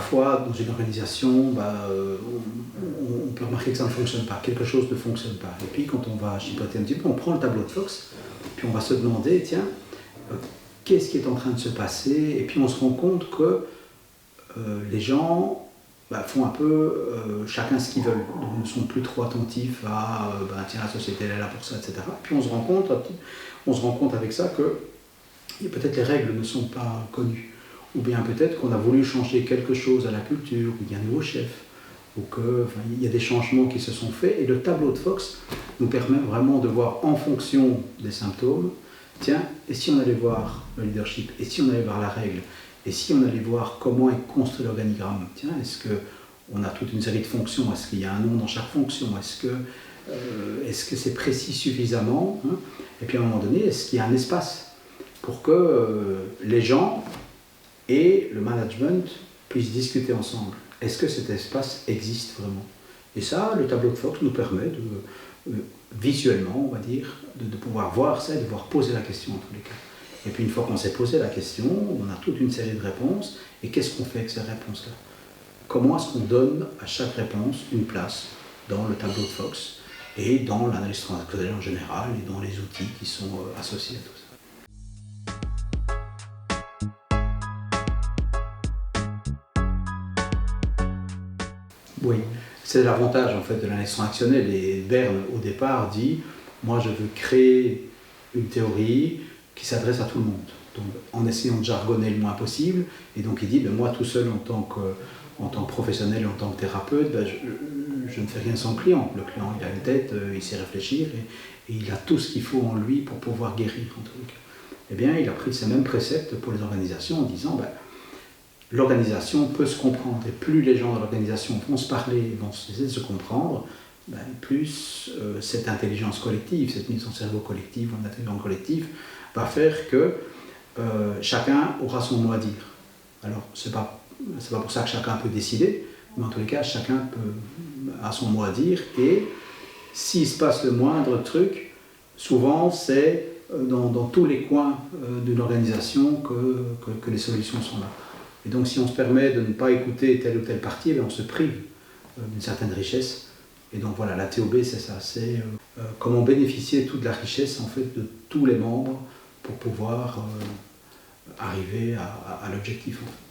parfois, dans une organisation, on peut remarquer que ça ne fonctionne pas, quelque chose ne fonctionne pas. Et puis, quand on va chipoter un petit peu, on prend le tableau de Fox, puis on va se demander, tiens, qu'est-ce qui est en train de se passer? Et puis, on se rend compte que les gens font un peu chacun ce qu'ils veulent, donc ne sont plus trop attentifs à tiens, la société elle est là pour ça, etc. Puis on se rend compte avec ça que peut-être les règles ne sont pas connues, ou bien peut-être qu'on a voulu changer quelque chose à la culture, ou il y a un nouveau chef, ou qu'il y a des changements qui se sont faits, et le tableau de Fox nous permet vraiment de voir en fonction des symptômes, tiens, et si on allait voir le leadership, et si on allait voir la règle, et si on allait voir comment est construit l'organigramme, tiens, est-ce qu'on a toute une série de fonctions, est-ce qu'il y a un nom dans chaque fonction, est-ce que c'est précis suffisamment, hein? Et puis à un moment donné, est-ce qu'il y a un espace pour que les gens et le management puissent discuter ensemble? Est-ce que cet espace existe vraiment? Et ça, le tableau de Fox nous permet visuellement, on va dire, de pouvoir voir ça et de pouvoir poser la question en tous les cas. Et puis une fois qu'on s'est posé la question, on a toute une série de réponses. Et qu'est-ce qu'on fait avec ces réponses-là? Comment est-ce qu'on donne à chaque réponse une place dans le tableau de Fox et dans l'analyse transactionnelle en général et dans les outils qui sont associés à tout ça? Oui, c'est l'avantage en fait de l'analyse transactionnelle. Et Berne au départ dit, moi je veux créer une théorie qui s'adresse à tout le monde, donc en essayant de jargonner le moins possible. Et donc il dit, moi tout seul en tant que professionnel, en tant que thérapeute, je ne fais rien sans le client. Le client il a une tête, il sait réfléchir et il a tout ce qu'il faut en lui pour pouvoir guérir en tous les cas. Eh bien il a pris ces mêmes préceptes pour les organisations en disant, l'organisation peut se comprendre, et plus les gens de l'organisation vont se parler, vont essayer de se comprendre, plus cette intelligence collective, cette mise en cerveau collective, en intelligence collective, va faire que chacun aura son mot à dire. Alors, c'est pas pour ça que chacun peut décider, mais en tous les cas, chacun a son mot à dire, et s'il se passe le moindre truc, souvent c'est dans tous les coins d'une organisation que les solutions sont là. Et donc si on se permet de ne pas écouter telle ou telle partie, on se prive d'une certaine richesse. Et donc voilà, la TOB c'est ça, c'est comment bénéficier de toute la richesse en fait de tous les membres pour pouvoir arriver à l'objectif. En fait.